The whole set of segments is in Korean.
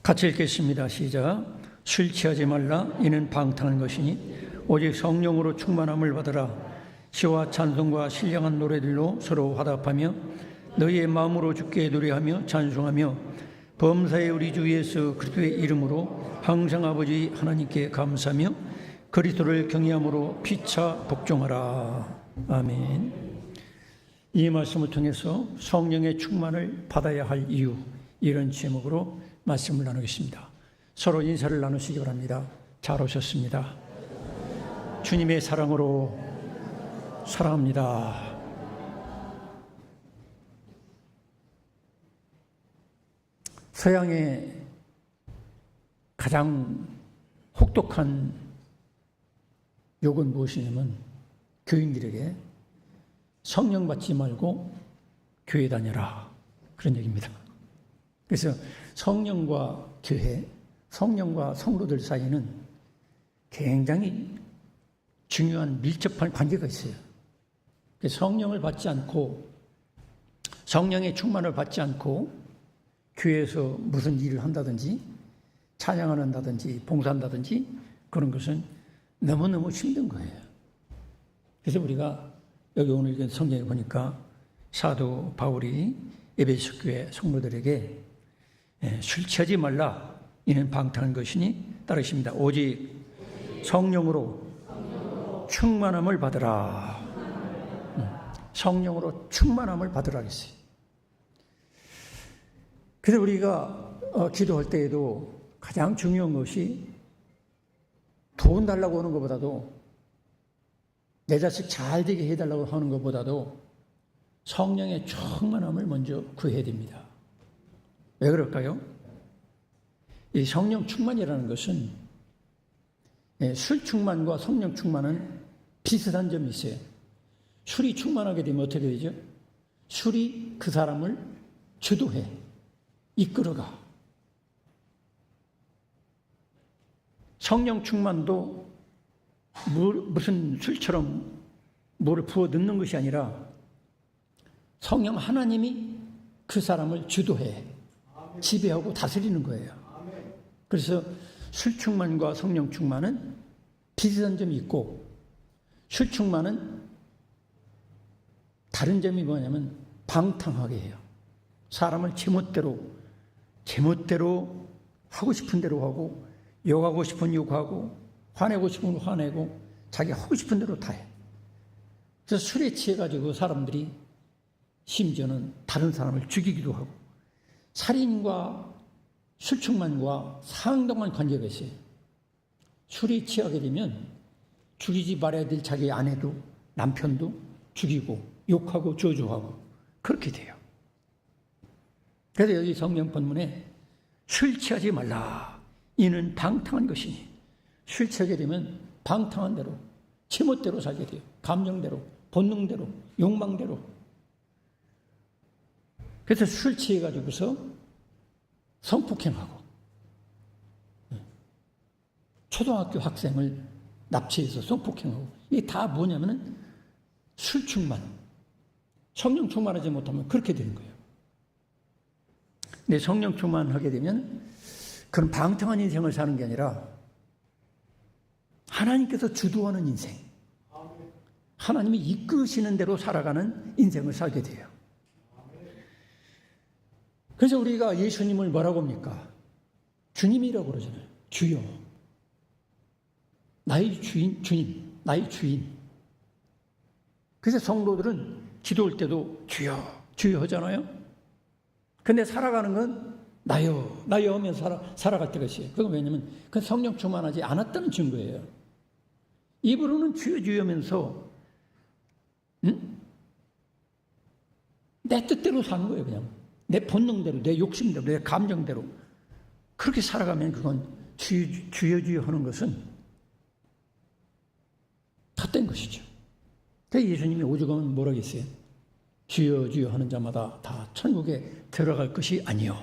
같이 읽겠습니다. 시작. 술 취하지 말라. 이는 방탕한 것이니 오직 성령으로 충만함을 받으라. 시와 찬송과 신령한 노래들로 서로 화답하며 너희의 마음으로 주께 노래하며 찬송하며 범사의 우리 주 예수 그리스도의 이름으로 항상 아버지 하나님께 감사하며 그리스도를 경외함으로 피차 복종하라. 아멘. 이 말씀을 통해서 성령의 충만을 받아야 할 이유, 이런 제목으로 말씀을 나누겠습니다. 서로 인사를 나누시기 바랍니다. 잘 오셨습니다. 주님의 사랑으로 사랑합니다. 서양의 가장 혹독한 욕은 무엇이냐면 교인들에게 성령 받지 말고 교회 다녀라, 그런 얘기입니다. 그래서 성령과 교회, 성령과 성도들 사이는 굉장히 중요한 밀접한 관계가 있어요. 성령을 받지 않고, 성령의 충만을 받지 않고 교회에서 무슨 일을 한다든지 찬양을 한다든지 봉사한다든지 그런 것은 너무너무 힘든 거예요. 그래서 우리가 여기 오늘 성경에 보니까 사도 바울이 에베소 교회 성도들에게 술 취하지 말라. 이는 방탕한 것이니 따르십니다. 오직 성령으로 충만함을 받으라. 성령으로 충만함을 받으라 했어요. 그래서 우리가 기도할 때에도 가장 중요한 것이 돈 달라고 하는 것보다도, 내 자식 잘 되게 해달라고 하는 것보다도 성령의 충만함을 먼저 구해야 됩니다. 왜 그럴까요? 이 성령 충만이라는 것은 술 충만과 성령 충만은 비슷한 점이 있어요. 술이 충만하게 되면 어떻게 되죠? 술이 그 사람을 주도해, 이끌어가. 성령 충만도 무슨 술처럼 뭐를 부어 넣는 것이 아니라 성령 하나님이 그 사람을 주도해, 지배하고 다스리는 거예요. 그래서 술 충만과 성령 충만은 비슷한 점이 있고, 술 충만은 다른 점이 뭐냐면 방탕하게 해요. 사람을 제멋대로 하고 싶은 대로 하고, 욕하고 싶은 욕하고, 화내고 싶은 거 화내고, 자기 하고 싶은 대로 다 해. 그래서 술에 취해가지고 사람들이 심지어는 다른 사람을 죽이기도 하고, 살인과 술 충만과 상당한 관계가 있어요. 술에 취하게 되면 죽이지 말아야 될 자기 아내도 남편도 죽이고 욕하고 저주하고 그렇게 돼요. 그래서 여기 성경 본문에 술 취하지 말라. 이는 방탕한 것이니, 술 취하게 되면 방탕한 대로, 제멋대로 살게 돼요. 감정대로, 본능대로, 욕망대로. 그래서 술 취해가지고서 성폭행하고, 초등학교 학생을 납치해서 성폭행하고, 이게 다 뭐냐면은 술 충만, 성령 충만하지 못하면 그렇게 되는 거예요. 근데 성령 충만하게 되면 그런 방탕한 인생을 사는 게 아니라 하나님께서 주도하는 인생, 하나님이 이끄시는 대로 살아가는 인생을 살게 돼요. 그래서 우리가 예수님을 뭐라고 합니까? 주님이라고 그러잖아요. 주여. 나의 주인, 주님, 나의 주인. 그래서 성도들은 기도할 때도 주여, 주여 하잖아요. 근데 살아가는 건 나여, 나여 하면서 살아갈 때가 있어요. 그건 왜냐면 그건 성령 충만하지 않았다는 증거예요. 입으로는 주여 주여 하면서 내 뜻대로 사는 거예요. 그냥 내 본능대로, 내 욕심대로, 내 감정대로 그렇게 살아가면 그건 주여 주여 하는 것은 헛된 것이죠. 그래서 예수님이 오죽하면 뭐라고 했어요? 주여 주여 하는 자마다 다 천국에 들어갈 것이 아니요,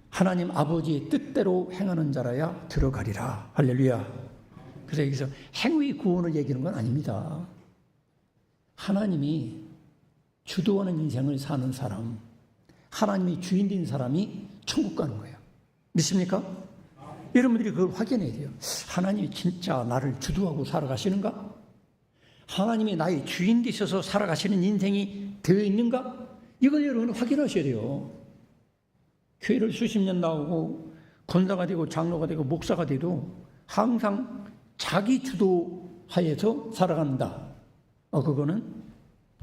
하나님 아버지의 뜻대로 행하는 자라야 들어가리라. 할렐루야. 그래서 여기서 행위 구원을 얘기하는 건 아닙니다. 하나님이 주도하는 인생을 사는 사람, 하나님이 주인 된 사람이 천국 가는 거예요. 믿습니까? 여러분들이 그걸 확인해야 돼요. 하나님이 진짜 나를 주도하고 살아가시는가? 하나님이 나의 주인 되셔서 살아가시는 인생이 되어 있는가? 이걸 여러분 확인하셔야 돼요. 교회를 수십 년 나오고 권사가 되고 장로가 되고 목사가 돼도 항상 자기 주도하에서 살아간다. 그거는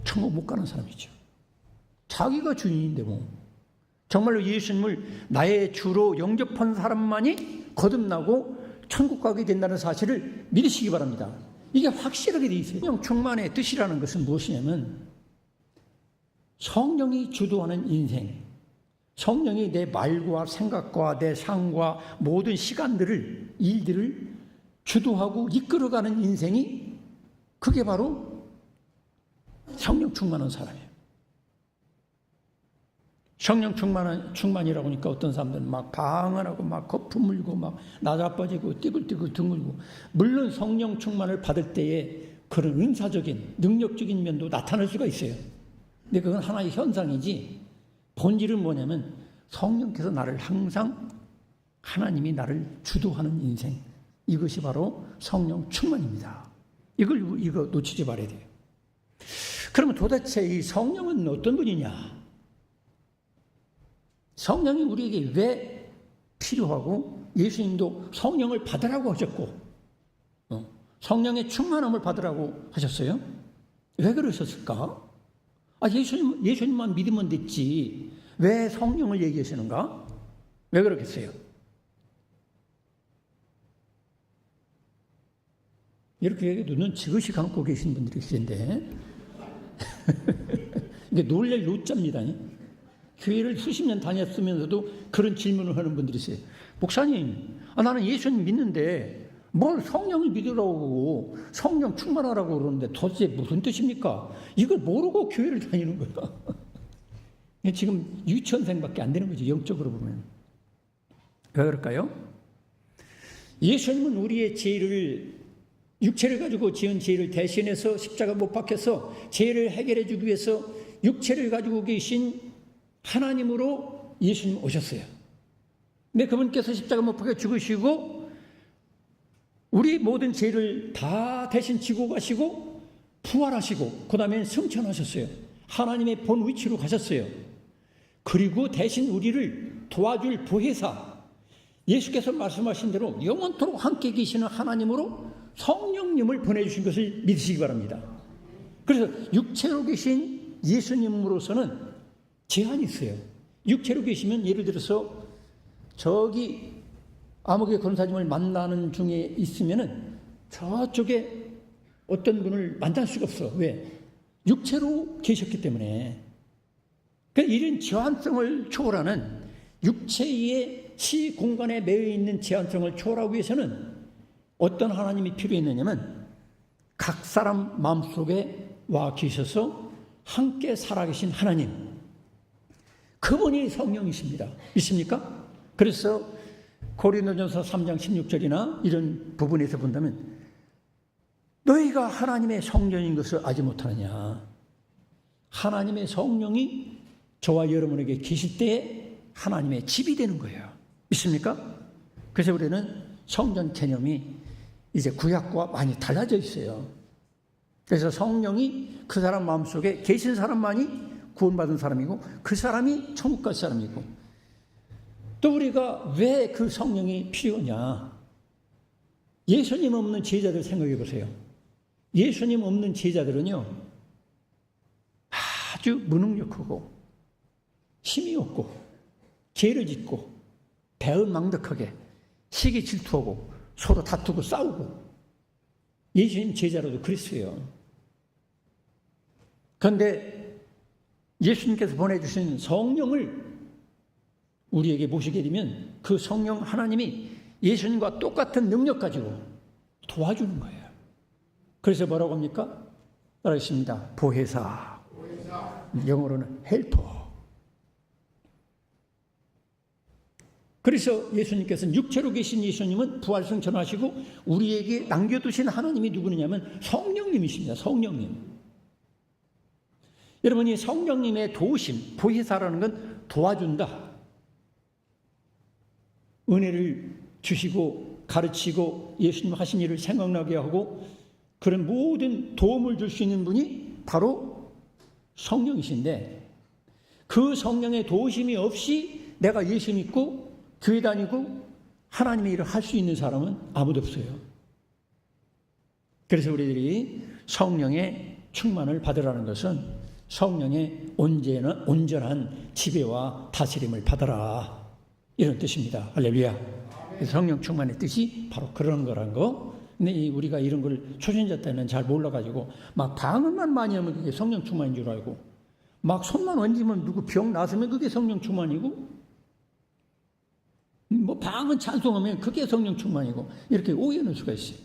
천국 못 가는 사람이죠. 자기가 주인인데 뭐. 정말로 예수님을 나의 주로 영접한 사람만이 거듭나고 천국 가게 된다는 사실을 믿으시기 바랍니다. 이게 확실하게 되어 있어요. 성령 충만의 뜻이라는 것은 무엇이냐면 성령이 주도하는 인생, 성령이 내 말과 생각과 내 삶과 모든 시간들을, 일들을 주도하고 이끌어가는 인생이 그게 바로 성령 충만한 사람이에요. 성령 충만이라고 하니까 어떤 사람들은 막 방언하고 막 거품 물고 막 나자빠지고 띠글띠글 등글고, 물론 성령 충만을 받을 때에 그런 은사적인 능력적인 면도 나타날 수가 있어요. 근데 그건 하나의 현상이지 본질은 뭐냐면 성령께서 나를 항상, 하나님이 나를 주도하는 인생, 이것이 바로 성령 충만입니다. 이거 놓치지 말아야 돼요. 그러면 도대체 이 성령은 어떤 분이냐? 성령이 우리에게 왜 필요하고, 예수님도 성령을 받으라고 하셨고 성령의 충만함을 받으라고 하셨어요? 왜 그러셨을까? 예수님만 믿으면 됐지 왜 성령을 얘기하시는가? 왜 그러겠어요? 이렇게 눈은 지그시 감고 계신 분들이 계신데 이게 놀랄 노자입니다. 교회를 수십 년 다녔으면서도 그런 질문을 하는 분들이 있어요. 목사님, 나는 예수님 믿는데 뭘 성령을 믿으라고 성령 충만하라고 그러는데 도대체 무슨 뜻입니까? 이걸 모르고 교회를 다니는 거야. 지금 유치원생밖에 안 되는 거지, 영적으로 보면. 왜 그럴까요? 예수님은 우리의 죄를, 육체를 가지고 지은 죄를 대신해서 십자가 못 박혀서 죄를 해결해 주기 위해서 육체를 가지고 계신 하나님으로 예수님 오셨어요. 근데 그분께서 십자가 못 박혀 죽으시고 우리 모든 죄를 다 대신 지고 가시고 부활하시고 그 다음에 승천하셨어요. 하나님의 본 위치로 가셨어요. 그리고 대신 우리를 도와줄 보혜사, 예수께서 말씀하신 대로 영원토록 함께 계시는 하나님으로 성령님을 보내주신 것을 믿으시기 바랍니다. 그래서 육체로 계신 예수님으로서는 제한이 있어요. 육체로 계시면 예를 들어서 저기 암흑의 권사님을 만나는 중에 있으면은 저쪽에 어떤 분을 만날 수가 없어. 왜? 육체로 계셨기 때문에. 그러니까 이런 제한성을 초월하는, 육체의 시공간에 매여 있는 제한성을 초월하기 위해서는 어떤 하나님이 필요했느냐면 각 사람 마음속에 와 계셔서 함께 살아계신 하나님, 그분이 성령이십니다. 믿습니까? 그래서 고린도전서 3장 16절이나 이런 부분에서 본다면 너희가 하나님의 성령인 것을 알지 못하느냐. 하나님의 성령이 저와 여러분에게 계실 때에 하나님의 집이 되는 거예요. 믿습니까? 그래서 우리는 성전 개념이 이제 구약과 많이 달라져 있어요. 그래서 성령이 그 사람 마음속에 계신 사람만이 구원받은 사람이고 그 사람이 천국 갈 사람이고, 또 우리가 왜 그 성령이 필요하냐. 예수님 없는 제자들 생각해 보세요. 예수님 없는 제자들은요 아주 무능력하고 힘이 없고 죄를 짓고 배은망덕하게 시기 질투하고 서로 다투고 싸우고, 예수님 제자로도 그랬어요. 그런데 예수님께서 보내주신 성령을 우리에게 모시게 되면 그 성령 하나님이 예수님과 똑같은 능력 가지고 도와주는 거예요. 그래서 뭐라고 합니까? 따라하십니다. 보혜사. 영어로는 헬퍼. 그래서 예수님께서는, 육체로 계신 예수님은 부활승천하시고 우리에게 남겨두신 하나님이 누구냐면 성령님이십니다. 성령님. 여러분이 성령님의 도우심, 보혜사라는 건 도와준다. 은혜를 주시고 가르치고 예수님 하신 일을 생각나게 하고 그런 모든 도움을 줄 수 있는 분이 바로 성령이신데, 그 성령의 도우심이 없이 내가 예수 믿고 교회 다니고 하나님의 일을 할 수 있는 사람은 아무도 없어요. 그래서 우리들이 성령의 충만을 받으라는 것은 성령의 온전한 지배와 다스림을 받아라, 이런 뜻입니다. 할렐루야. 성령 충만의 뜻이 바로 그런 거란 거. 근데 우리가 이런 걸 초신자 때는 잘 몰라가지고 막 방언만 많이 하면 그게 성령 충만인 줄 알고, 막 손만 얹으면 누구 병 나서면 그게 성령 충만이고, 뭐 방언 찬송하면 그게 성령 충만이고, 이렇게 오해하는 수가 있어요.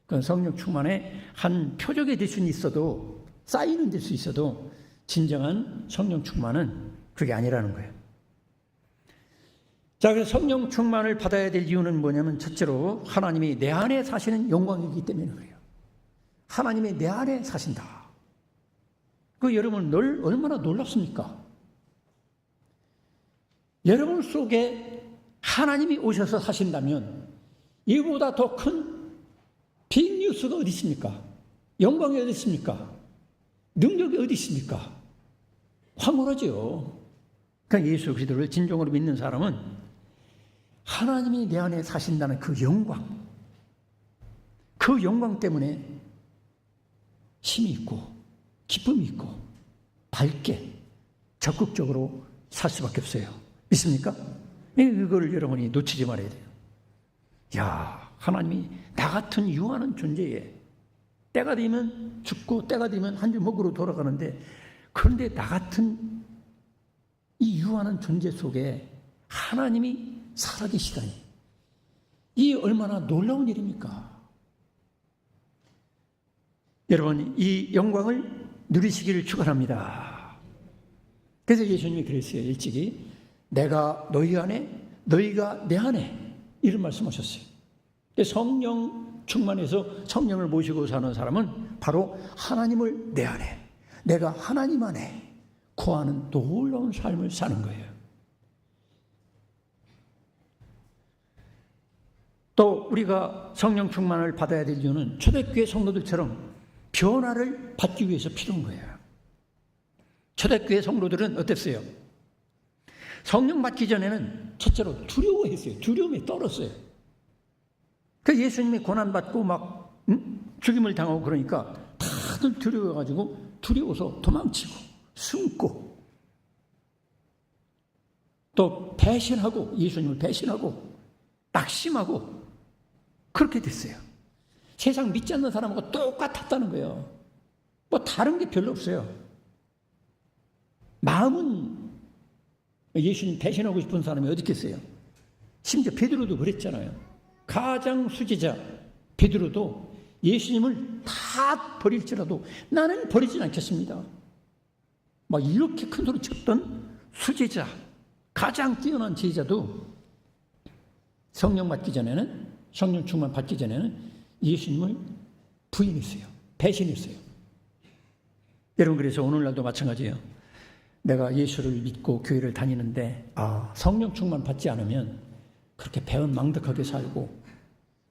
그건 성령 충만의 한 표적이 될 수는 있어도, 쌓이는 될 수 있어도 진정한 성령 충만은 그게 아니라는 거예요. 자, 그래서 성령 충만을 받아야 될 이유는 뭐냐면, 첫째로 하나님이 내 안에 사시는 영광이기 때문에 그래요. 하나님이 내 안에 사신다. 그 여러분 얼마나 놀랍습니까? 여러분 속에 하나님이 오셔서 사신다면 이보다 더 큰 빅뉴스가 어디 있습니까? 영광이 어디 있습니까? 능력이 어디 있습니까? 황홀하죠. 그러니까 예수 그리스도를 진정으로 믿는 사람은 하나님이 내 안에 사신다는 그 영광 때문에 힘이 있고 기쁨이 있고 밝게 적극적으로 살 수밖에 없어요. 믿습니까? 이걸 여러분이 놓치지 말아야 돼요. 야, 하나님이 나 같은 유한한 존재에 때가 되면 죽고 때가 되면 한 주먹으로 돌아가는데, 그런데 나 같은 이 유한한 존재 속에 하나님이 살아계시다니, 이 얼마나 놀라운 일입니까? 여러분, 이 영광을 누리시기를 축원합니다. 그래서 예수님이 그랬어요. 일찍이 내가 너희 안에, 너희가 내 안에, 이런 말씀하셨어요. 성령 충만해서 성령을 모시고 사는 사람은 바로 하나님을 내 안에, 내가 하나님 안에 거하는 놀라운 삶을 사는 거예요. 또 우리가 성령 충만을 받아야 될 이유는 초대교회 성도들처럼 변화를 받기 위해서 필요한 거예요. 초대교회 성도들은 어땠어요? 성령 받기 전에는 첫째로 두려워했어요. 두려움에 떨었어요. 그 예수님이 고난받고 막 죽임을 당하고 그러니까 다들 두려워서 도망치고 숨고 또 배신하고, 예수님을 배신하고 낙심하고 그렇게 됐어요. 세상 믿지 않는 사람하고 똑같았다는 거예요. 뭐 다른 게 별로 없어요. 마음은 예수님 배신하고 싶은 사람이 어디 있겠어요? 심지어 베드로도 그랬잖아요. 가장 수제자 베드로도 예수님을 다 버릴지라도 나는 버리진 않겠습니다. 막 이렇게 큰 소리 쳤던 수제자, 가장 뛰어난 제자도 성령 받기 전에는, 성령 충만 받기 전에는 예수님을 부인했어요. 배신했어요. 여러분, 그래서 오늘날도 마찬가지예요. 내가 예수를 믿고 교회를 다니는데 성령 충만 받지 않으면 그렇게 배은망덕하게 살고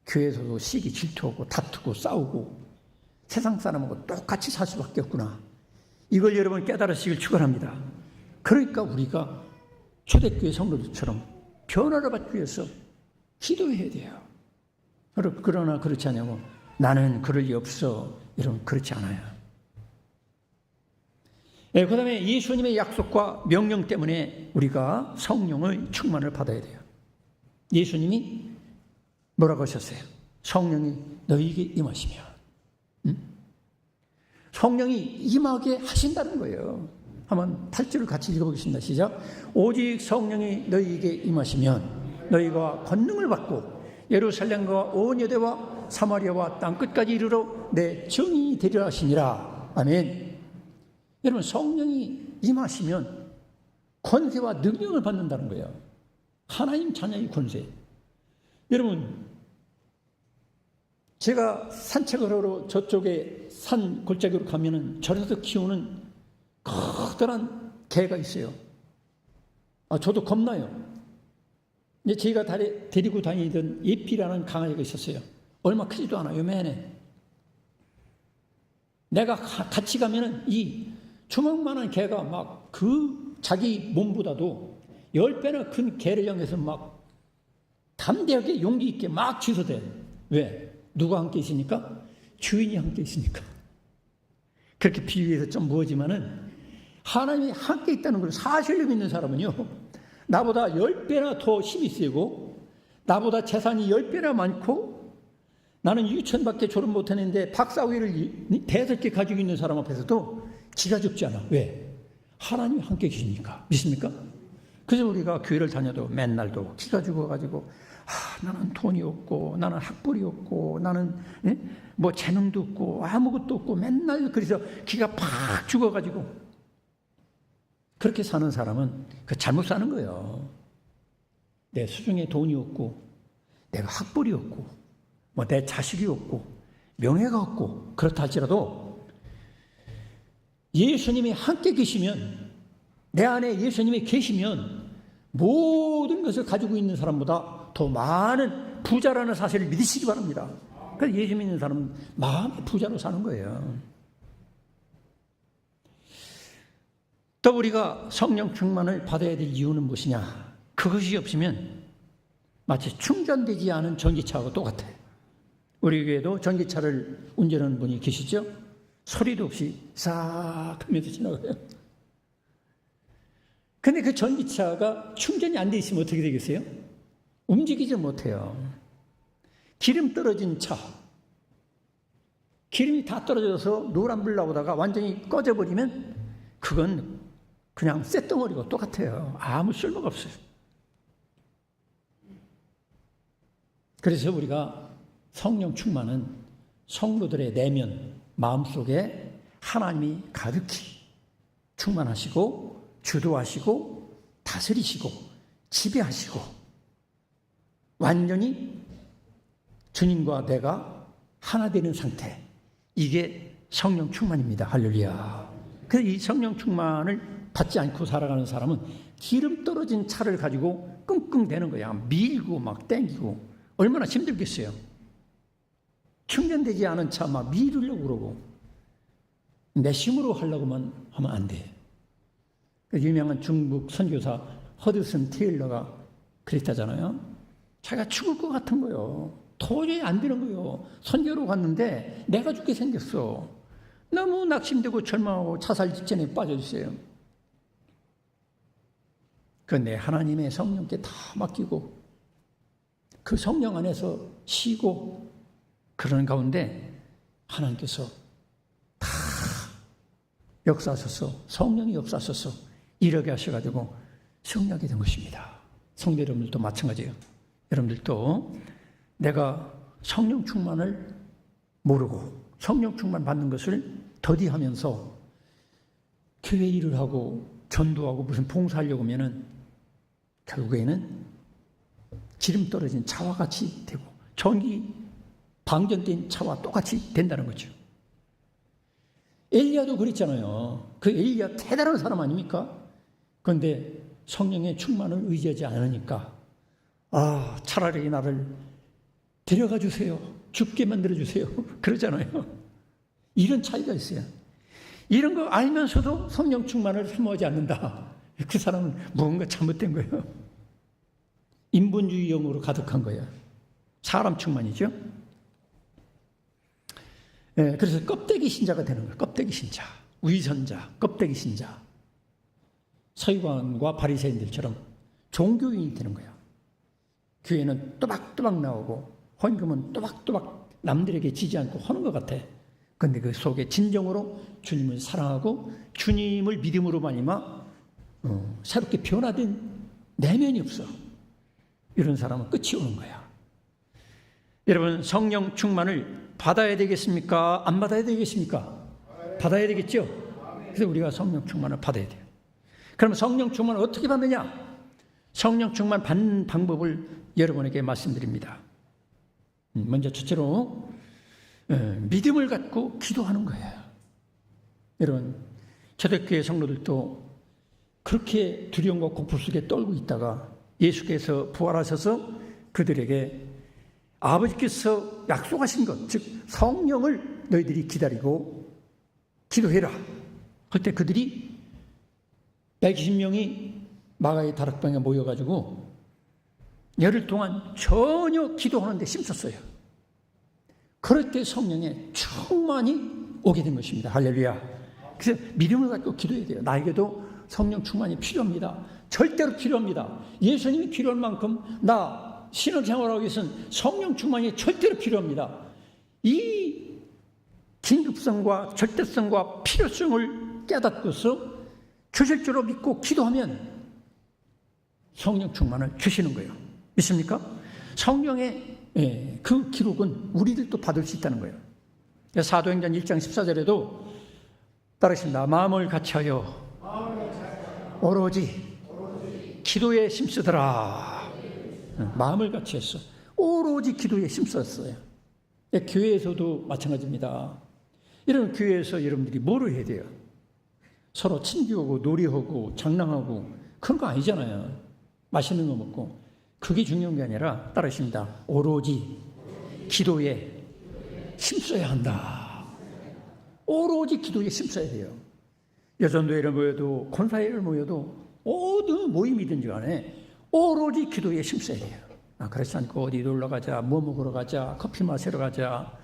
교회에서도 시기 질투하고 다투고 싸우고 세상 사람하고 똑같이 살 수밖에 없구나. 이걸 여러분 깨달으시길 축원합니다. 그러니까 우리가 초대교회 성도들처럼 변화를 받기 위해서 기도해야 돼요. 그러나 그렇지 않냐고 나는 그럴 리 없어, 여러분 그렇지 않아요. 그 다음에 예수님의 약속과 명령 때문에 우리가 성령의 충만을 받아야 돼요. 예수님이 뭐라고 하셨어요? 성령이 너희에게 임하시면, 성령이 임하게 하신다는 거예요. 한번 8절을 같이 읽어보겠습니다. 시작. 오직 성령이 너희에게 임하시면 너희가 권능을 받고 예루살렘과 온 유대와 사마리아와 땅끝까지 이르러 내 증인이 되리라 하시니라. 아멘. 여러분, 성령이 임하시면 권세와 능력을 받는다는 거예요. 하나님 자녀의 권세. 여러분, 제가 산책을 하러 저쪽에 산 골짜기로 가면은 절에서 키우는 커다란 개가 있어요. 저도 겁나요. 이제 제가 데리고 다니던 예피라는 강아지가 있었어요. 얼마 크지도 않아, 요만해. 내가 같이 가면은 이 주먹만한 개가 막 그 자기 몸보다도 10배나 큰 개를 향해서 막 담대하게 용기 있게 막 취소돼. 왜? 누가 함께 있으니까? 주인이 함께 있으니까. 그렇게 비유해서 좀 무어지만은 하나님이 함께 있다는 걸 사실로 믿는 사람은요, 나보다 10배나 더 힘이 세고, 나보다 재산이 10배나 많고, 나는 유치원밖에 졸업 못했는데 박사학위를 5개 가지고 있는 사람 앞에서도 기가 죽지 않아. 왜? 하나님이 함께 계시니까. 믿습니까? 그래서 우리가 교회를 다녀도 맨날도 기가 죽어가지고, 나는 돈이 없고, 나는 학벌이 없고, 나는 뭐 재능도 없고, 아무것도 없고, 맨날 그래서 기가 팍 죽어가지고, 그렇게 사는 사람은 그 잘못 사는 거예요. 내 수중에 돈이 없고, 내가 학벌이 없고, 뭐 내 자식이 없고, 명예가 없고, 그렇다 할지라도 예수님이 함께 계시면, 내 안에 예수님이 계시면 모든 것을 가지고 있는 사람보다 더 많은 부자라는 사실을 믿으시기 바랍니다. 그래서 예수 믿는 사람은 마음의 부자로 사는 거예요. 또 우리가 성령 충만을 받아야 될 이유는 무엇이냐? 그것이 없으면 마치 충전되지 않은 전기차하고 똑같아요. 우리 교회도 전기차를 운전하는 분이 계시죠? 소리도 없이 싹 하면서 지나가요. 근데 그 전기차가 충전이 안 돼 있으면 어떻게 되겠어요? 움직이지 못해요. 기름 떨어진 차, 기름이 다 떨어져서 노란불 나오다가 완전히 꺼져버리면 그건 그냥 쇳덩어리고 똑같아요. 아무 쓸모가 없어요. 그래서 우리가 성령 충만은 성도들의 내면, 마음속에 하나님이 가득히 충만하시고 주도하시고 다스리시고 지배하시고 완전히 주님과 내가 하나 되는 상태, 이게 성령 충만입니다. 할렐루야. 그래서 이 성령 충만을 받지 않고 살아가는 사람은 기름 떨어진 차를 가지고 끙끙대는 거야. 밀고 막 땡기고 얼마나 힘들겠어요. 충전되지 않은 차 막 밀으려고 그러고 내 힘으로 하려고만 하면 안 돼. 그 유명한 중국 선교사 허드슨 테일러가 그랬다잖아요. 자기가 죽을 것 같은 거예요. 도저히 안 되는 거예요. 선교로 갔는데 내가 죽게 생겼어. 너무 낙심되고 절망하고 자살 직전에 빠져있어요. 그런데 하나님의 성령께 다 맡기고 그 성령 안에서 쉬고 그러는 가운데 하나님께서 다 역사하셔서, 성령이 역사하셔서 이르게 하셔가지고 승리하게 된 것입니다. 성도 여러분들도 마찬가지예요. 여러분들도 내가 성령 충만을 모르고 성령 충만 받는 것을 더디하면서 교회 일을 하고 전도하고 무슨 봉사하려고 하면은 결국에는 기름 떨어진 차와 같이 되고 전기 방전된 차와 똑같이 된다는 거죠. 엘리야도 그랬잖아요. 그 엘리야 대단한 사람 아닙니까? 그런데 성령의 충만을 의지하지 않으니까 차라리 나를 데려가 주세요. 죽게 만들어 주세요. 그러잖아요. 이런 차이가 있어요. 이런 거 알면서도 성령 충만을 소모하지 않는다. 그 사람은 무언가 잘못된 거예요. 인본주의 영으로 가득한 거예요. 사람 충만이죠. 그래서 껍데기 신자가 되는 거예요. 껍데기 신자, 위선자, 껍데기 신자. 서기관과 바리새인들처럼 종교인이 되는 거예요. 교회는 또박또박 나오고 헌금은 또박또박 남들에게 지지 않고 하는 것 같아. 그런데 그 속에 진정으로 주님을 사랑하고 주님을 믿음으로 말미암아 새롭게 변화된 내면이 없어. 이런 사람은 끝이 오는 거야. 여러분, 성령 충만을 받아야 되겠습니까? 안 받아야 되겠습니까? 받아야 되겠죠? 그래서 우리가 성령 충만을 받아야 돼요. 그럼 성령 충만을 어떻게 받느냐? 성령 충만 받는 방법을 여러분에게 말씀드립니다. 먼저 첫째로 믿음을 갖고 기도하는 거예요. 여러분, 초대교회 성도들도 그렇게 두려움과 공포 속에 떨고 있다가 예수께서 부활하셔서 그들에게 아버지께서 약속하신 것, 즉 성령을 너희들이 기다리고 기도해라 할 때 그들이 120명이 마가의 다락방에 모여가지고 열흘 동안 전혀 기도하는데 힘썼어요. 그럴 때 성령의 충만이 오게 된 것입니다. 할렐루야. 그래서 믿음을 갖고 기도해야 돼요. 나에게도 성령 충만이 필요합니다. 절대로 필요합니다. 예수님이 필요할 만큼 나 신앙생활하기 위해서는 성령 충만이 절대로 필요합니다. 이 긴급성과 절대성과 필요성을 깨닫고서 주실 줄로 믿고 기도하면 성령 충만을 주시는 거예요. 믿습니까? 성령의 그 기록은 우리들도 받을 수 있다는 거예요. 사도행전 1장 14절에도 따르십니다. 마음을 같이하여 오로지 기도에 힘쓰더라. 마음을 같이했어. 오로지 기도에 힘썼어요. 교회에서도 마찬가지입니다. 이런 교회에서 여러분들이 뭐를 해야 돼요? 서로 친교하고 놀이하고 장난하고 그런 거 아니잖아요. 맛있는 거 먹고. 그게 중요한 게 아니라 따르십니다. 오로지 기도에 힘써야 한다. 오로지 기도에 힘써야 돼요. 여전도회를 모여도 권사회를 모여도 어느 모임이든지 간에 오로지 기도에 힘써야 돼요. 그렇지 않고 어디 놀러 가자, 뭐 먹으러 가자, 커피 마시러 가자,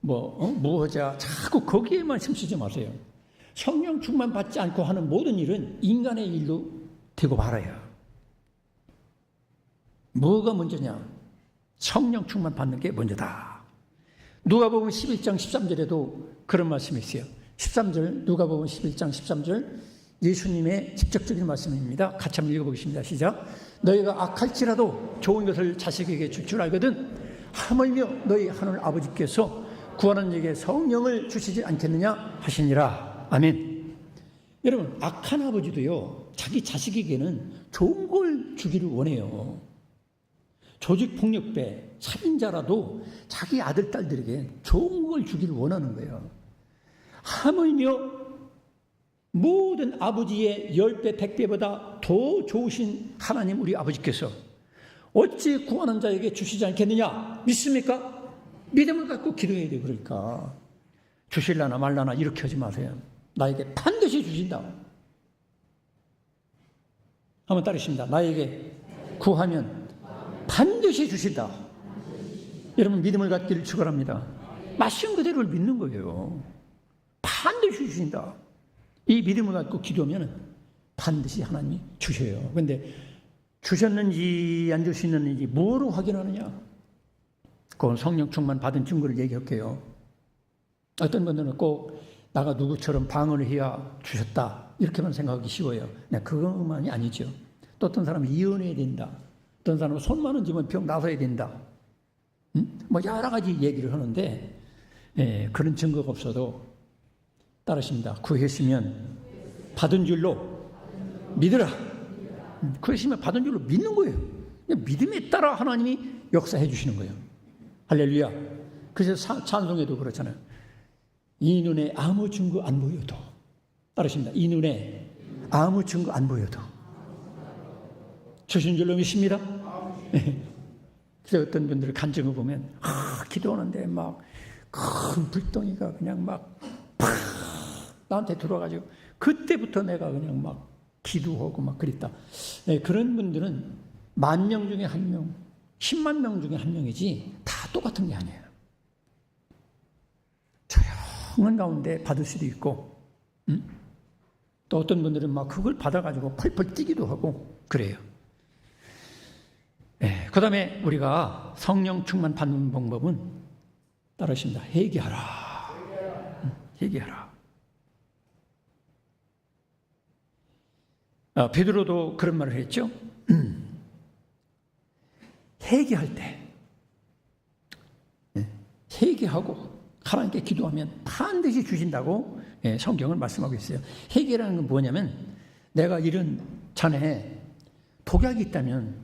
뭐 하자, 자꾸 거기에만 힘쓰지 마세요. 성령 충만 받지 않고 하는 모든 일은 인간의 일로 되고 말아요. 뭐가 먼저냐? 성령 충만 받는 게 먼저다. 누가복음 11장 13절에도 그런 말씀이 있어요. 13절, 누가복음 11장 13절 예수님의 직접적인 말씀입니다. 같이 한번 읽어보겠습니다. 시작. 너희가 악할지라도 좋은 것을 자식에게 줄 줄 알거든 하물며 너희 하늘 아버지께서 구하는 자에게 성령을 주시지 않겠느냐 하시니라. 아멘. 여러분, 악한 아버지도요 자기 자식에게는 좋은 걸 주기를 원해요. 조직폭력배, 살인자라도 자기 아들, 딸들에게 좋은 걸 주기를 원하는 거예요. 하물며 모든 아버지의 10배, 100배보다 더 좋으신 하나님 우리 아버지께서 어찌 구하는 자에게 주시지 않겠느냐? 믿습니까? 믿음을 갖고 기도해야 돼요. 그러니까 주실라나 말라나 이렇게 하지 마세요. 나에게 반드시 주신다. 한번 따르십니다. 나에게 구하면 반드시 주신다. 여러분 믿음을 갖기를 축원합니다. 말씀 그대로를 믿는 거예요. 반드시 주신다. 이 믿음을 갖고 기도하면 반드시 하나님이 주셔요. 그런데 주셨는지 안 주시는지 뭐로 확인하느냐? 그건 성령 충만 받은 증거를 얘기할게요. 어떤 분들은 꼭 나가 누구처럼 방언을 해야 주셨다 이렇게만 생각하기 쉬워요. 그것만이 아니죠. 또 어떤 사람은 이혼해야 된다. 어떤 사람은 손 많은 집은 병 나서야 된다. 뭐 여러 가지 얘기를 하는데 그런 증거가 없어도 따르십니다. 구했으면 받은 줄로 믿으라. 구했으면 받은 줄로 믿는 거예요. 믿음에 따라 하나님이 역사해 주시는 거예요. 할렐루야. 그래서 찬송에도 그렇잖아요. 이 눈에 아무 증거 안 보여도 따르십니다. 이 눈에 아무 증거 안 보여도 주신 줄로 믿습니다. 그래서 어떤 분들 간증을 보면 기도하는데 막 큰 불덩이가 그냥 막 나한테 들어와가지고 그때부터 내가 그냥 막 기도하고 막 그랬다. 그런 분들은 10,000명 중에 1명, 10만 명 중에 1명이지 다 똑같은 게 아니에요. 조용한 가운데 받을 수도 있고 또 어떤 분들은 막 그걸 받아가지고 펄펄 뛰기도 하고 그래요. 그 다음에 우리가 성령 충만 받는 방법은 따르십니다. 회개하라. 회개하라. 베드로도 그런 말을 했죠. 회개할 때 회개하고 하나님께 기도하면 반드시 주신다고 성경을 말씀하고 있어요. 회개라는 건 뭐냐면 내가 이런 잔에 독약이 있다면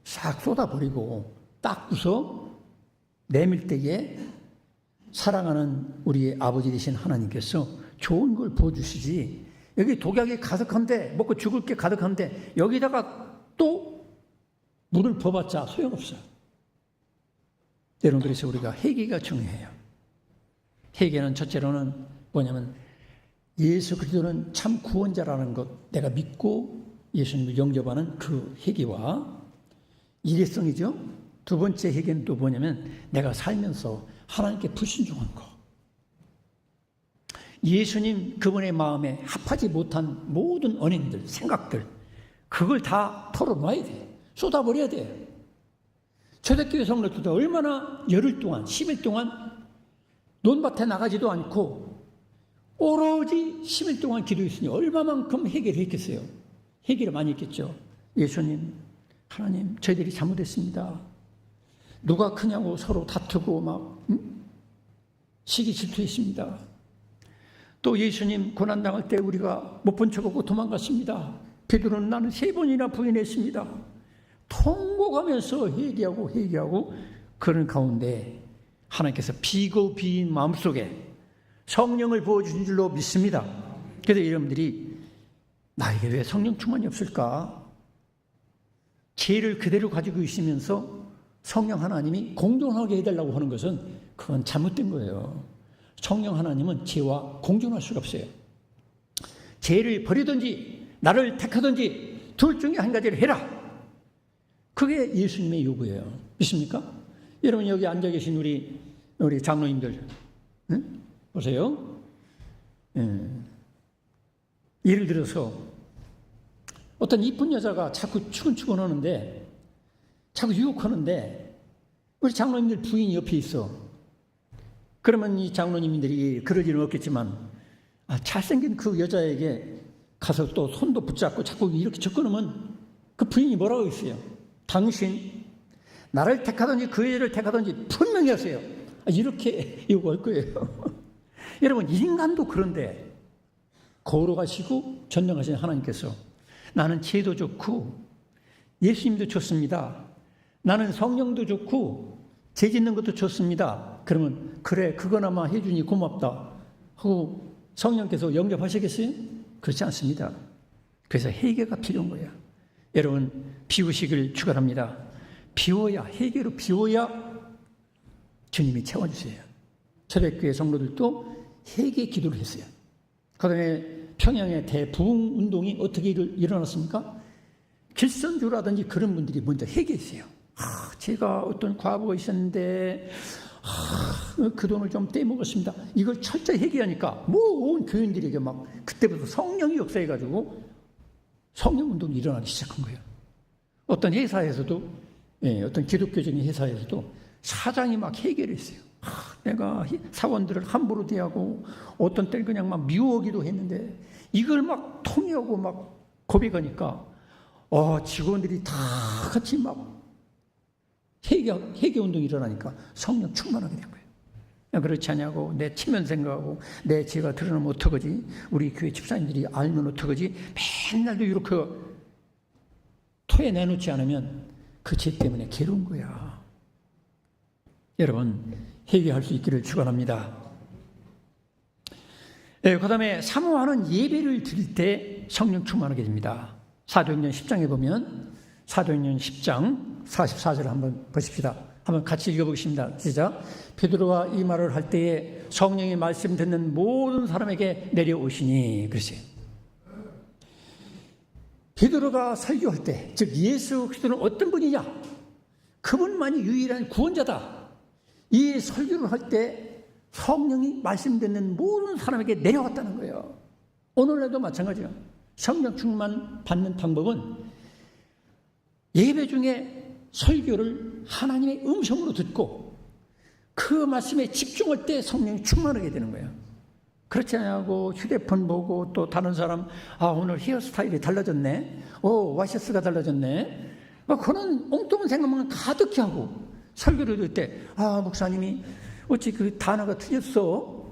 싹 쏟아버리고 닦고서 내밀 때에 사랑하는 우리의 아버지 되신 하나님께서 좋은 걸 부어주시지. 여기 독약이 가득한데, 먹고 죽을 게 가득한데 여기다가 또 물을 부어봤자 소용없어요. 여러분, 그래서 우리가 회개가 중요해요. 회개는 첫째로는 뭐냐면 예수 그리스도는 참 구원자라는 것, 내가 믿고 예수님을 영접하는 그 회개와 일회성이죠. 두 번째 회개는 또 뭐냐면 내가 살면서 하나님께 불순종한 것. 예수님 그분의 마음에 합하지 못한 모든 언행들, 생각들, 그걸 다 털어놔야 돼. 쏟아버려야 돼. 초대교회 성도들도 얼마나 열흘 동안, 10일 동안 논밭에 나가지도 않고 오로지 10일 동안 기도했으니 얼마만큼 회개를 했겠어요. 회개를 많이 했겠죠. 예수님, 하나님, 저희들이 잘못했습니다. 누가 크냐고 서로 다투고 막 시기 질투했습니다. 또 예수님 고난당할 때 우리가 못 본 척하고 도망갔습니다. 베드로는 나는 3번이나 부인했습니다. 통곡하면서 회개하고 그런 가운데 하나님께서 비인 마음속에 성령을 부어주신 줄로 믿습니다. 그래서 여러분들이 나에게 왜 성령 충만이 없을까? 죄를 그대로 가지고 있으면서 성령 하나님이 공존하게 해달라고 하는 것은 그건 잘못된 거예요. 성령 하나님은 죄와 공존할 수가 없어요. 죄를 버리든지 나를 택하든지 둘 중에 한 가지를 해라. 그게 예수님의 요구예요. 믿습니까? 여러분, 여기 앉아 계신 우리 장로님들, 응? 보세요. 예를 들어서 어떤 이쁜 여자가 자꾸 추근추근 하는데, 자꾸 유혹하는데 우리 장로님들 부인이 옆에 있어. 그러면 이 장로님들이 그럴 일은 없겠지만 잘생긴 그 여자에게 가서 또 손도 붙잡고 자꾸 이렇게 접근하면 그 부인이 뭐라고 했어요? 당신 나를 택하든지 그 여자를 택하든지 분명히 하세요. 이렇게 요구할 거예요. 여러분, 인간도 그런데 거룩하시고 전능하신 하나님께서 나는 죄도 좋고 예수님도 좋습니다. 나는 성령도 좋고 죄 짓는 것도 좋습니다. 그러면 그래, 그거나마 해주니 고맙다 하고 성령께서 영접하시겠어요? 그렇지 않습니다. 그래서 회개가 필요한 거야. 여러분, 비우시길 축원합니다. 비워야, 회개로 비워야 주님이 채워주세요. 초대교회 성도들도 회개 기도를 했어요. 그 다음에 평양의 대부흥 운동이 어떻게 일어났습니까? 길선주라든지 그런 분들이 먼저 회개했어요. 제가 어떤 과거가 있었는데 그 돈을 좀 떼먹었습니다. 이걸 철저히 회개하니까 온 교인들에게 막 그때부터 성령이 역사해가지고 성령운동이 일어나기 시작한 거예요. 어떤 회사에서도, 어떤 기독교적인 회사에서도 사장이 막 회개를 했어요. 내가 사원들을 함부로 대하고 어떤 때는 그냥 막 미워하기도 했는데 이걸 막 통회하고 막 고백하니까 직원들이 다 같이 막 회개 운동이 일어나니까 성령 충만하게 된 거예요. 그렇지 않냐고 내 체면 생각하고 내 죄가 드러나면 어떡하지? 우리 교회 집사님들이 알면 어떡하지? 맨날도 이렇게 토해내놓지 않으면 그 죄 때문에 괴로운 거야. 여러분, 회개할 수 있기를 축원합니다. 그 다음에 사모하는 예배를 드릴 때 성령 충만하게 됩니다. 사도행전 10장에 보면 사도행전 10장 44절을 한번 보십시다. 한번 같이 읽어보겠습니다. 시작. 베드로가 이 말을 할 때에 성령이 말씀 듣는 모든 사람에게 내려오시니. 그러세요. 베드로가 설교할 때, 즉 예수 그리스도는 어떤 분이냐? 그분만이 유일한 구원자다. 이 설교를 할 때 성령이 말씀 듣는 모든 사람에게 내려왔다는 거예요. 오늘날도 마찬가지예요. 성령 충만 받는 방법은 예배 중에 설교를 하나님의 음성으로 듣고 그 말씀에 집중할 때 성령이 충만하게 되는 거예요. 그렇지 않냐고 휴대폰 보고 또 다른 사람 오늘 헤어스타일이 달라졌네, 와이셔츠가 달라졌네, 그런 엉뚱한 생각만 가득히 하고 설교를 들을 때 목사님이 어찌 그 단어가 틀렸어,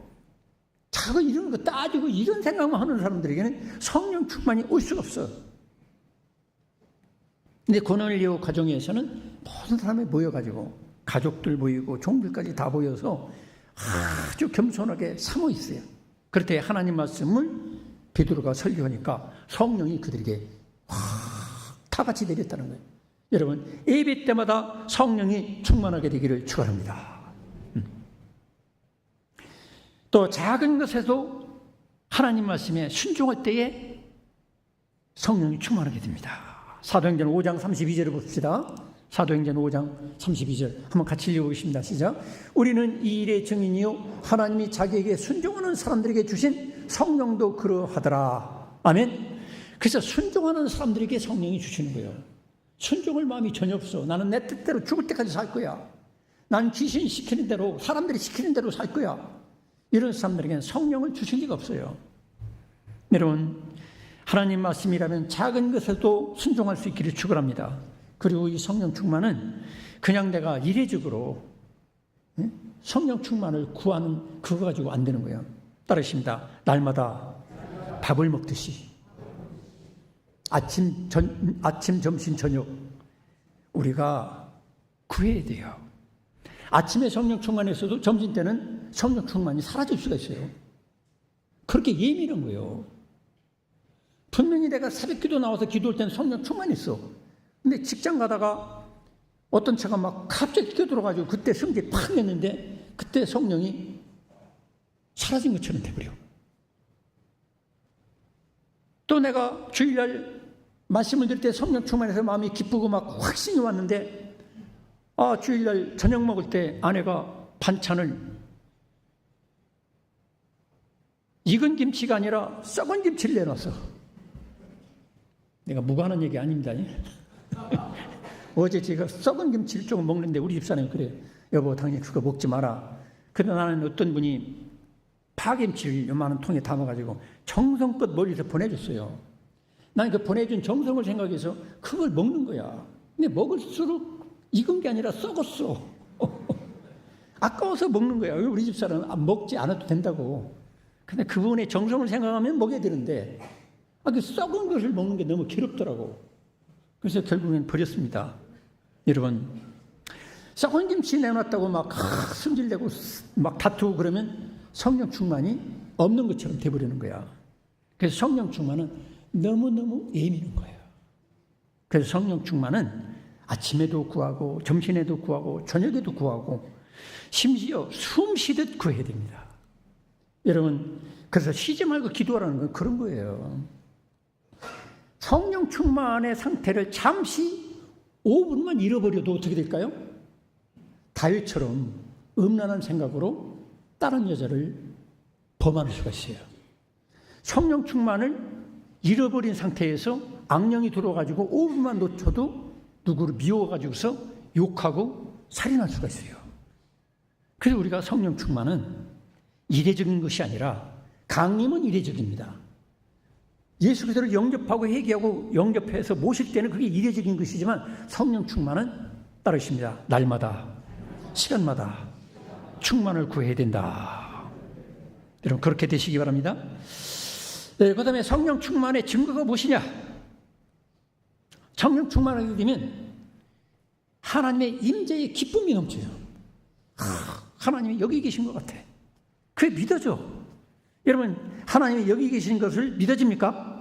자꾸 이런 거 따지고 이런 생각만 하는 사람들에게는 성령 충만이 올 수가 없어. 근데 고넬료 가정에서는 모든 사람이 모여가지고 가족들 모이고 종들까지 다 모여서 아주 겸손하게 사모 있어요. 그럴 때 하나님 말씀을 베드로가 설교하니까 성령이 그들에게 다 같이 내렸다는 거예요. 여러분, 예배 때마다 성령이 충만하게 되기를 축원합니다. 또 작은 것에도 하나님 말씀에 순종할 때에 성령이 충만하게 됩니다. 사도행전 5장 32절을 봅시다. 사도행전 5장 32절 한번 같이 읽어보겠습니다. 시작. 우리는 이 일의 증인이요 하나님이 자기에게 순종하는 사람들에게 주신 성령도 그러하더라. 아멘. 그래서 순종하는 사람들에게 성령이 주시는 거예요. 순종할 마음이 전혀 없어. 나는 내 뜻대로 죽을 때까지 살 거야. 난 귀신 시키는 대로, 사람들이 시키는 대로 살 거야. 이런 사람들에게는 성령을 주실 리가 없어요. 여러분, 하나님 말씀이라면 작은 것에도 순종할 수 있기를 축원합니다. 그리고 이 성령 충만은 그냥 내가 이례적으로 성령 충만을 구하는 그거 가지고 안 되는 거예요. 따르십니다. 날마다 밥을 먹듯이 아침, 점심, 저녁 우리가 구해야 돼요. 아침에 성령 충만했어도 점심 때는 성령 충만이 사라질 수가 있어요. 그렇게 예민한 거예요. 분명히 내가 새벽 기도 나와서 기도할 때는 성령 충만했어. 근데 직장 가다가 어떤 차가 막 갑자기 끼어들어가지고 그때 성질 팍 냈는데 그때 성령이 사라진 것처럼 돼버려. 또 내가 주일날 말씀을 들을 때 성령 충만해서 마음이 기쁘고 막 확신이 왔는데 주일날 저녁 먹을 때 아내가 반찬을 익은 김치가 아니라 썩은 김치를 내놨어. 내가 무관한 얘기 아닙니다. 어제 제가 썩은 김치를 조금 먹는데 우리 집사람이 그래요. 여보, 당연히 그거 먹지 마라. 그러나 나는 어떤 분이 파김치를 요만한 통에 담아가지고 정성껏 멀리서 보내줬어요. 난 그 보내준 정성을 생각해서 그걸 먹는 거야. 근데 먹을수록 익은 게 아니라 썩었어. 아까워서 먹는 거야. 우리 집사람은 먹지 않아도 된다고. 근데 그분의 정성을 생각하면 먹여야 되는데 그 썩은 것을 먹는 게 너무 괴롭더라고. 그래서 결국엔 버렸습니다. 여러분, 썩은 김치 내놨다고 막 승질내고 막 다투고 그러면 성령 충만이 없는 것처럼 돼버리는 거야. 그래서 성령 충만은 너무너무 예민한 거예요. 그래서 성령 충만은 아침에도 구하고 점심에도 구하고 저녁에도 구하고 심지어 숨 쉬듯 구해야 됩니다. 여러분, 그래서 쉬지 말고 기도하라는 건 그런 거예요. 성령 충만의 상태를 잠시 5분만 잃어버려도 어떻게 될까요? 다윗처럼 음란한 생각으로 다른 여자를 범할 수가 있어요. 성령 충만을 잃어버린 상태에서 악령이 들어와가지고 5분만 놓쳐도 누구를 미워가지고서 욕하고 살인할 수가 있어요. 그래서 우리가 성령 충만은 이례적인 것이 아니라 강림은 이례적입니다. 예수 그리스도를 영접하고 회개하고 영접해서 모실 때는 그게 이례적인 것이지만 성령 충만은 따르십니다. 날마다 시간마다 충만을 구해야 된다. 여러분 그렇게 되시기 바랍니다. 네, 그 다음에 성령 충만의 증거가 무엇이냐? 성령 충만하게 되면 하나님의 임재의 기쁨이 넘쳐요. 하나님이 여기 계신 것 같아. 그게 믿어져. 여러분 하나님이 여기 계신 것을 믿어집니까?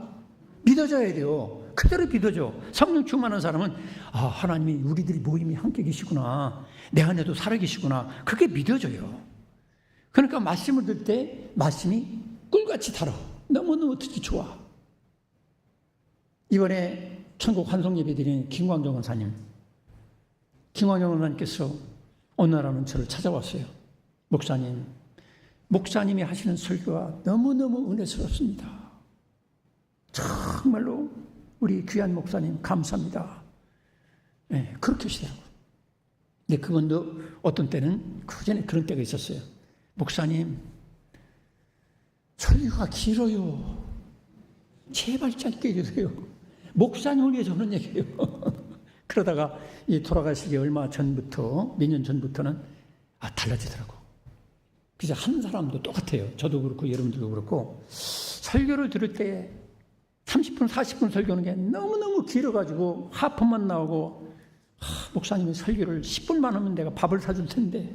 믿어져야 돼요. 그대로 믿어져. 성령 충만한 사람은 하나님이 우리들이 모임이 함께 계시구나. 내 안에도 살아계시구나. 그게 믿어져요. 그러니까 말씀을 들을 때 말씀이 꿀같이 달아. 너무너무 듣기 좋아. 이번에 천국 환송 예배 드린 김광정 원사님. 김광정 원사님께서 어느 날은 저를 찾아왔어요. 목사님이 하시는 설교가 너무너무 은혜스럽습니다. 정말로 우리 귀한 목사님 감사합니다. 네, 그렇게 하시더라고요. 근데 그분도 어떤 때는 그 전에 그런 때가 있었어요. 목사님, 설교가 길어요. 제발 짧게 해주세요. 목사님을 위해서 그런 얘기예요. 그러다가 이 돌아가시기 얼마 전부터, 몇 년 전부터는 달라지더라고. 그래서 한 사람도 똑같아요. 저도 그렇고 여러분들도 그렇고 설교를 들을 때 30분, 40분 설교하는 게 너무너무 길어가지고 하품만 나오고 목사님이 설교를 10분만 하면 내가 밥을 사줄 텐데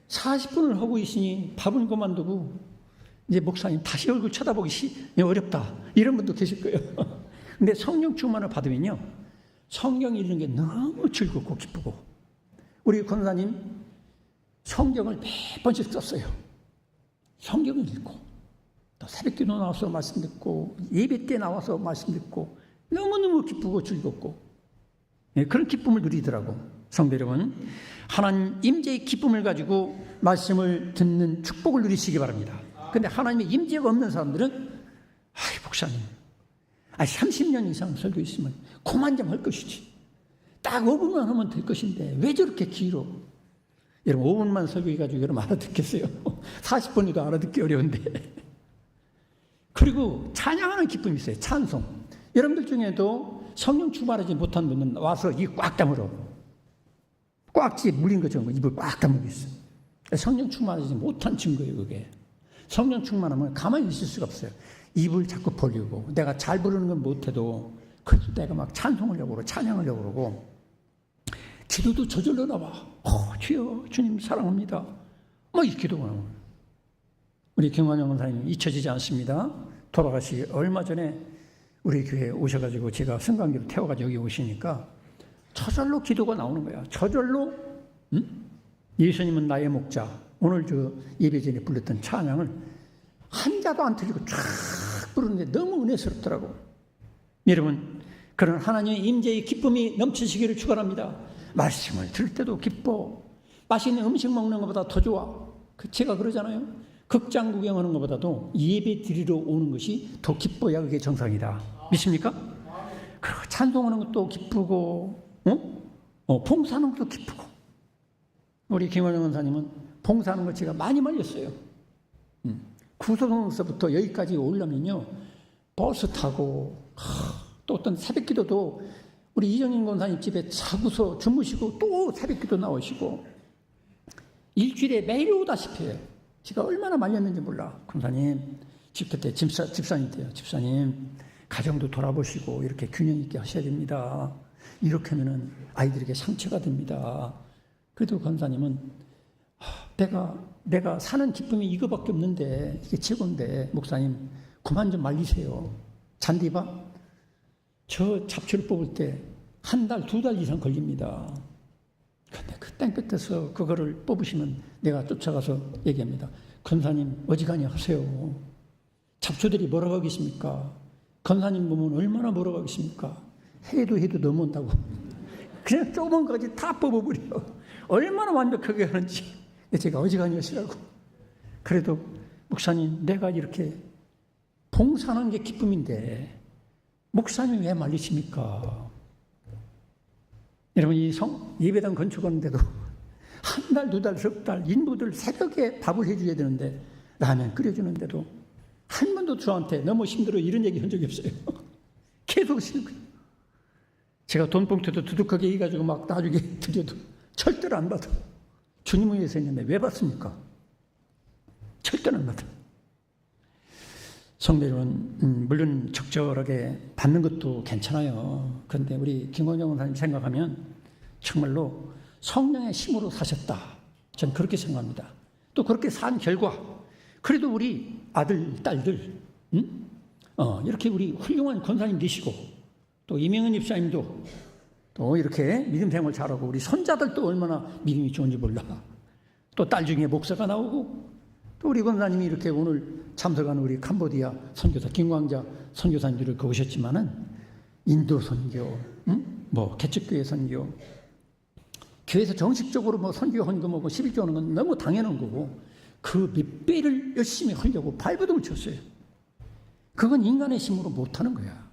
40분을 하고 있으니 밥은 그만두고 이제 목사님 다시 얼굴 쳐다보기 어렵다. 이런 분도 계실 거예요. 근데 성령 충만을 받으면요. 성경 읽는 게 너무 즐겁고 기쁘고. 우리 권사님 성경을 몇 번씩 썼어요. 성경을 읽고 또 새벽기도 나와서 말씀 듣고 예배 때 나와서 말씀 듣고 너무너무 기쁘고 즐겁고 그런 기쁨을 누리더라고. 성도 여러분, 하나님 임재의 기쁨을 가지고 말씀을 듣는 축복을 누리시기 바랍니다. 근데 하나님의 임재가 없는 사람들은 목사님 30년 이상 설교했으면 그만 좀 할 것이지. 딱 5분만 하면 될 것인데 왜 저렇게 길어? 여러분 5분만 설교해가지고 여러분 알아듣겠어요? 40분이도 알아듣기 어려운데. 그리고 찬양하는 기쁨이 있어요. 찬송. 여러분들 중에도 성령 충만하지 못한 분은 와서 입 꽉 다물어. 꽉지 물린 것처럼 입을 꽉 다물고 있어. 성령 충만하지 못한 증거예요, 그게. 성령 충만하면 가만히 있을 수가 없어요. 입을 자꾸 벌리고 내가 잘 부르는 건 못해도 그래도 내가 막 찬송하려고 그러고 찬양하려고 그러고 기도도 저절로 나와. 주여 주님 사랑합니다. 이 기도가 우리 김관영 권사님 잊혀지지 않습니다. 돌아가시기 얼마 전에 우리 교회에 오셔가지고 제가 승강기로 태워가지고 여기 오시니까 저절로 기도가 나오는 거야. 저절로 예수님은 나의 목자. 오늘 저 예배 전에 불렀던 찬양을 한 자도 안 틀리고 쫙 부르는데 너무 은혜스럽더라고. 여러분, 그런 하나님의 임재의 기쁨이 넘치시기를 축원합니다. 말씀을 들을 때도 기뻐. 맛있는 음식 먹는 것보다 더 좋아. 제가 그러잖아요. 극장 구경하는 것보다도 예배 드리러 오는 것이 더 기뻐야 그게 정상이다. 믿습니까? 그리고 찬송하는 것도 기쁘고, 봉사하는 것도 기쁘고. 우리 김원영 원사님은 봉사하는 것 제가 많이 말렸어요. 구성서부터 여기까지 오려면요, 버스 타고, 또 어떤 새벽 기도도 우리 이정인 권사님 집에 자고서 주무시고 또 새벽 기도 나오시고, 일주일에 매일 오다시피 해요. 제가 얼마나 말렸는지 몰라. 권사님, 그때 집사님 때요. 집사님, 가정도 돌아보시고 이렇게 균형 있게 하셔야 됩니다. 이렇게 하면은 아이들에게 상처가 됩니다. 그래도 권사님은 내가 사는 기쁨이 이거밖에 없는데 이게 최고인데 목사님 그만 좀 말리세요. 잔디봐 저 잡초를 뽑을 때 한 달, 2달 이상 걸립니다. 근데 그 땡끝에서 그거를 뽑으시면 내가 쫓아가서 얘기합니다. 권사님 어지간히 하세요. 잡초들이 뭐라고 하겠습니까? 권사님 보면 얼마나 뭐라고 하겠습니까? 해도 넘어온다고. 그냥 조그만 거지 다 뽑아버려. 얼마나 완벽하게 하는지. 제가 어지간히 하시라고. 그래도 목사님 내가 이렇게 봉사하는 게 기쁨인데 목사님 왜 말리십니까? 여러분, 이 예배당 건축하는데도 한 달, 2달, 3달 인부들 새벽에 밥을 해줘야 되는데 라면 끓여주는데도 한 번도 저한테 너무 힘들어 이런 얘기 한 적이 없어요. 계속 하시는 거예요. 제가 돈봉투도 두둑하게 해가지고 막 나중에 드려도 절대로 안 받아. 주님을 위해서 했는데 왜 받습니까? 절대로 안 받아. 성도 여러분, 물론 적절하게 받는 것도 괜찮아요. 그런데 우리 김광정 원사님 생각하면 정말로 성령의 힘으로 사셨다. 저는 그렇게 생각합니다. 또 그렇게 산 결과 그래도 우리 아들, 딸들 이렇게 우리 훌륭한 권사님 되시고 또 이명은 집사님도 또 이렇게 믿음 생활 잘하고 우리 손자들도 얼마나 믿음이 좋은지 몰라. 또 딸 중에 목사가 나오고 또 우리 권사님이 이렇게 오늘 참석하는 우리 캄보디아 선교사 김광자 선교사님들을 거우셨지만은 인도 선교, 개척교회 선교, 교회에서 정식적으로 뭐 선교 헌금하고 11조 하는 건 너무 당연한 거고 그 몇 배를 열심히 하려고 발버둥을 쳤어요. 그건 인간의 힘으로 못하는 거야.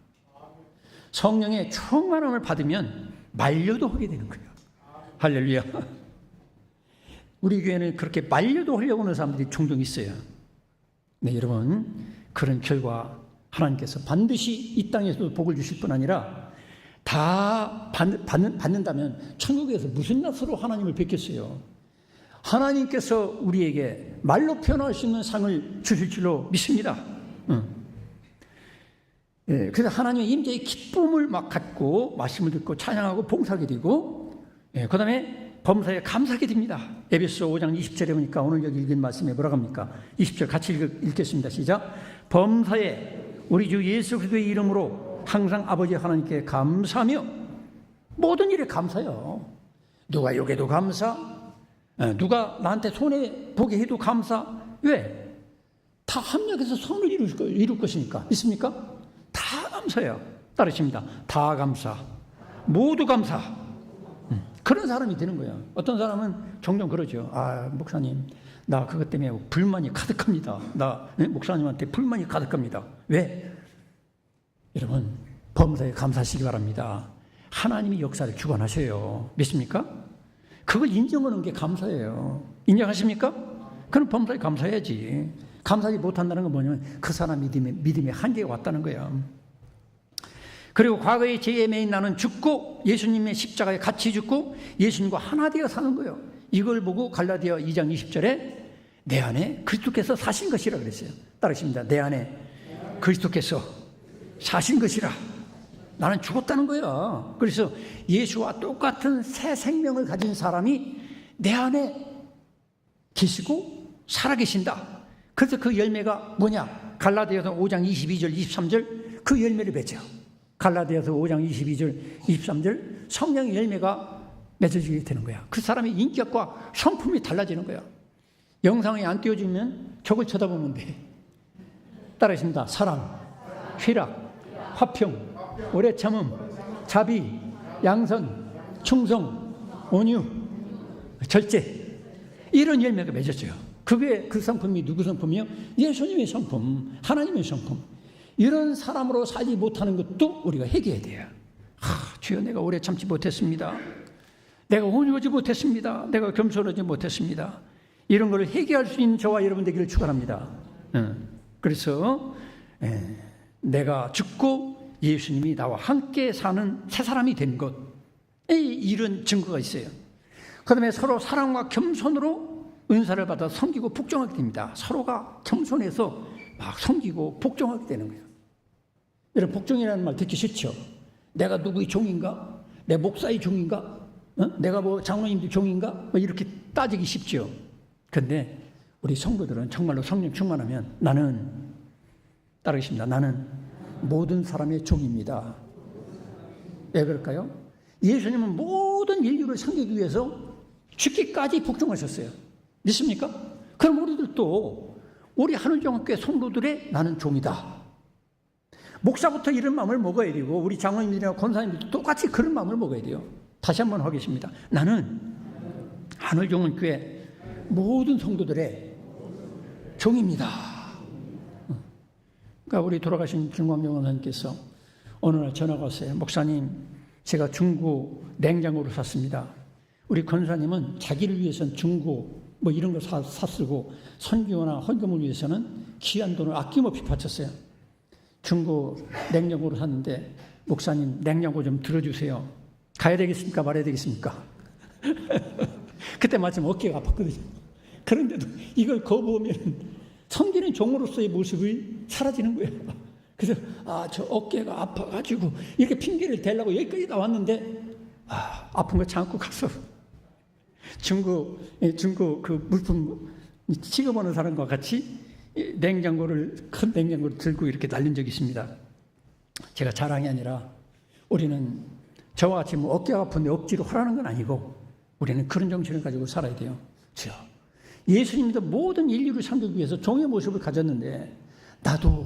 성령의 충만함을 받으면 말려도 하게 되는 거예요. 할렐루야. 우리 교회는 그렇게 말려도 하려고 하는 사람들이 종종 있어요. 네, 여러분, 그런 결과 하나님께서 반드시 이 땅에서도 복을 주실 뿐 아니라 다 받는다면 천국에서 무슨 낯으로 하나님을 뵙겠어요. 하나님께서 우리에게 말로 표현할 수 있는 상을 주실 줄로 믿습니다. 예, 그래서 하나님의 임재의 기쁨을 막 갖고 말씀을 듣고 찬양하고 봉사하게 되고, 그 다음에 범사에 감사하게 됩니다. 에베소 5장 20절에 보니까 오늘 여기 읽은 말씀에 뭐라고 합니까? 20절 같이 읽겠습니다. 시작. 범사에 우리 주 예수 그리스도의 이름으로 항상 아버지 하나님께 감사하며 모든 일에 감사요. 누가 욕해도 감사, 누가 나한테 손해 보게 해도 감사. 왜? 다 합력해서 선을 이룰 것이니까. 있습니까? 다 감사해요. 따르십니다. 다 감사, 모두 감사. 그런 사람이 되는 거예요. 어떤 사람은 종종 그러죠. 아, 목사님, 나 그것 때문에 불만이 가득합니다. 나 목사님한테 불만이 가득합니다. 왜? 여러분, 범사에 감사하시기 바랍니다. 하나님이 역사를 주관하셔요. 믿습니까? 그걸 인정하는 게 감사예요. 인정하십니까? 그럼 범사에 감사해야지. 감사하지 못한다는 건 뭐냐면 그 사람 믿음의 한계가 왔다는 거예요. 그리고 과거의 죄에 매인 나는 죽고 예수님의 십자가에 같이 죽고 예수님과 하나 되어 사는 거예요. 이걸 보고 갈라디아 2장 20절에 내 안에 그리스도께서 사신 것이라 그랬어요. 따르십니다. 내 안에 그리스도께서 사신 것이라. 나는 죽었다는 거예요. 그래서 예수와 똑같은 새 생명을 가진 사람이 내 안에 계시고 살아계신다. 그래서 그 열매가 뭐냐? 갈라디아서 5장 22절 23절 그 열매를 맺죠. 갈라디아서 5장 22절 23절 성령의 열매가 맺어지게 되는 거야. 그 사람의 인격과 성품이 달라지는 거야. 영상이 안 띄워지면 저걸 쳐다보면 돼. 따라하십니다. 사랑, 희락, 화평, 오래 참음, 자비, 양선, 충성, 온유, 절제. 이런 열매가 맺어져요. 그게 그 성품이 누구 성품이요? 예수님의 성품, 하나님의 성품. 이런 사람으로 살지 못하는 것도 우리가 회개해야 돼요. 주여, 내가 오래 참지 못했습니다. 내가 온유하지 못했습니다. 내가 겸손하지 못했습니다. 이런 걸 회개할 수 있는 저와 여러분 되기를 축원합니다. 그래서 내가 죽고 예수님이 나와 함께 사는 새 사람이 된 것, 이런 증거가 있어요. 그 다음에 서로 사랑과 겸손으로 은사를 받아 섬기고 복종하게 됩니다. 서로가 겸손해서 막 섬기고 복종하게 되는 거예요. 여러분, 복종이라는 말 듣기 싫죠? 내가 누구의 종인가? 내 목사의 종인가? 내가 뭐 장로님들 종인가? 뭐 이렇게 따지기 쉽죠. 그런데 우리 성도들은 정말로 성령 충만하면 나는, 따르겠습니다. 나는 모든 사람의 종입니다. 왜 그럴까요? 예수님은 모든 인류를 섬기기 위해서 죽기까지 복종하셨어요. 믿습니까? 그럼 우리들도 우리 하늘종교회 성도들의 나는 종이다. 목사부터 이런 마음을 먹어야 되고 우리 장로님들이나 권사님들도 똑같이 그런 마음을 먹어야 돼요. 다시 한번 하겠습니다. 나는 하늘종교회 모든 성도들의 종입니다. 그러니까 우리 돌아가신 김광영 원사님께서 어느 날 전화가 왔어요. 목사님, 제가 중고 냉장고를 샀습니다. 우리 권사님은 자기를 위해서는 중고 뭐 이런 거 샀쓰고 선교나 헌금을 위해서는 귀한 돈을 아낌없이 바쳤어요. 중고 냉장고를 샀는데 목사님, 냉장고 좀 들어주세요. 가야 되겠습니까? 말아야 되겠습니까? 그때 마침 어깨가 아팠거든요. 그런데도 이걸 거부하면 섬기는 종으로서의 모습이 사라지는 거예요. 그래서 저 어깨가 아파가지고 이렇게 핑계를 대려고 여기까지 나왔는데 아픈 거 참고 가서 중고 그 물품 취급하는 사람과 같이 큰 냉장고를 들고 이렇게 날린 적이 있습니다. 제가 자랑이 아니라 우리는 저와 같이 뭐 어깨가 아픈데 억지로 하라는 건 아니고 우리는 그런 정신을 가지고 살아야 돼요. 예수님도 모든 인류를 섬기기 위해서 종의 모습을 가졌는데 나도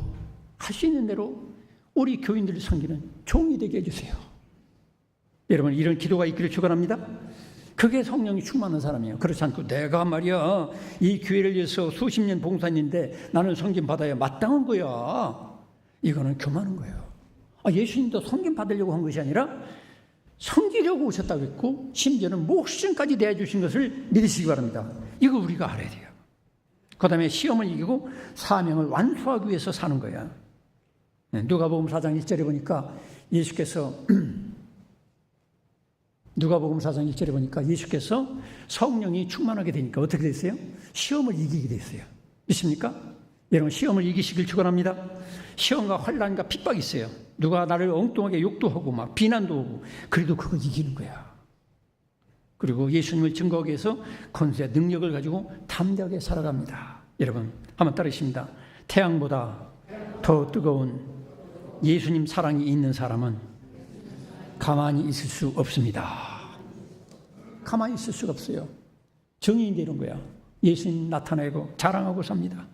할 수 있는 대로 우리 교인들을 섬기는 종이 되게 해주세요. 여러분, 이런 기도가 있기를 축원합니다. 그게 성령이 충만한 사람이에요. 그렇지 않고 내가 말이야 이 교회를 위해서 수십 년 봉사했는데 나는 섬김 받아야 마땅한 거야. 이거는 교만한 거예요. 예수님도 섬김 받으려고 한 것이 아니라 섬기려고 오셨다고 했고 심지어는 목숨까지 내주신 것을 믿으시기 바랍니다. 이거 우리가 알아야 돼요. 그 다음에 시험을 이기고 사명을 완수하기 위해서 사는 거야. 누가복음 4장 1절에 보니까 예수께서 성령이 충만하게 되니까 어떻게 됐어요? 시험을 이기게 됐어요. 믿습니까? 여러분, 시험을 이기시길 축원합니다. 시험과 환난과 핍박이 있어요. 누가 나를 엉뚱하게 욕도 하고 막 비난도 하고 그래도 그거 이기는 거야. 그리고 예수님을 증거하기 위해서 권세, 능력을 가지고 담대하게 살아갑니다. 여러분, 한번 따르십니다. 태양보다 더 뜨거운 예수님 사랑이 있는 사람은 가만히 있을 수 없습니다. 가만히 있을 수가 없어요. 정의인데 이런 거야. 예수님 나타내고 자랑하고 삽니다.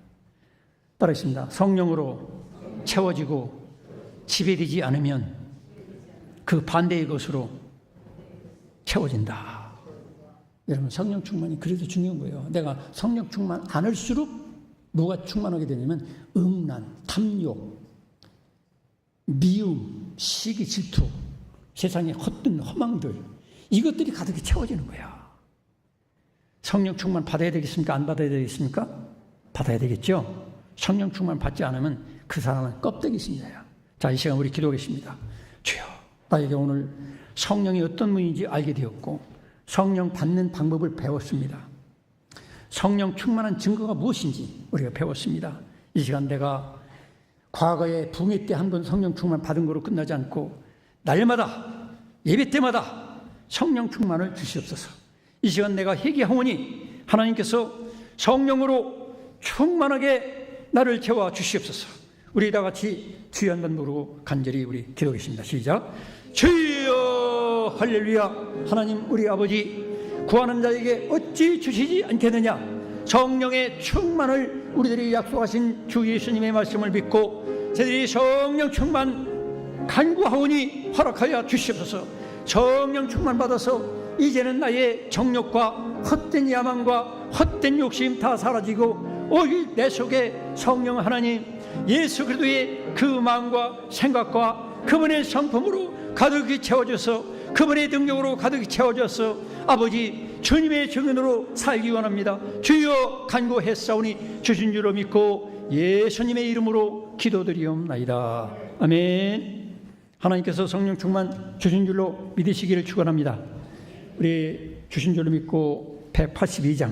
따르겠습니다. 성령으로 채워지고 지배되지 않으면 그 반대의 것으로 채워진다. 여러분, 성령 충만이 그래도 중요한 거예요. 내가 성령 충만 안 할수록 뭐가 충만하게 되냐면 음란, 탐욕, 미움, 시기, 질투, 세상의 헛된 허망들, 이것들이 가득히 채워지는 거야. 성령 충만 받아야 되겠습니까? 안 받아야 되겠습니까? 받아야 되겠죠? 성령 충만 받지 않으면 그 사람은 껍데기 신자야. 자, 이 시간 우리 기도하겠습니다. 주여, 나에게 오늘 성령이 어떤 분인지 알게 되었고 성령 받는 방법을 배웠습니다. 성령 충만한 증거가 무엇인지 우리가 배웠습니다. 이 시간 내가 과거에 붕괴 때 한 번 성령 충만 받은 거로 끝나지 않고 날마다 예배 때마다 성령 충만을 주시옵소서. 이 시간 내가 회개하오니 하나님께서 성령으로 충만하게 나를 채워 주시옵소서. 우리 다 같이 주여 한 번 부르고 간절히 우리 기도하겠습니다. 시작. 주여 할렐루야. 하나님 우리 아버지, 구하는 자에게 어찌 주시지 않겠느냐. 성령의 충만을 우리들이 약속하신 주 예수님의 말씀을 믿고 저희들이 성령 충만 간구하오니 허락하여 주시옵소서. 성령 충만 받아서 이제는 나의 정욕과 헛된 야망과 헛된 욕심 다 사라지고 오직 내 속에 성령 하나님 예수 그리스도의 그 마음과 생각과 그분의 성품으로 가득히 채워져서 그분의 능력으로 가득히 채워져서 아버지 주님의 증인으로 살기 원합니다. 주여 간구했사오니 주신 줄로 믿고 예수님의 이름으로 기도드리옵나이다. 아멘. 하나님께서 성령 충만 주신 줄로 믿으시기를 축원합니다. 우리 주신 줄로 믿고 182장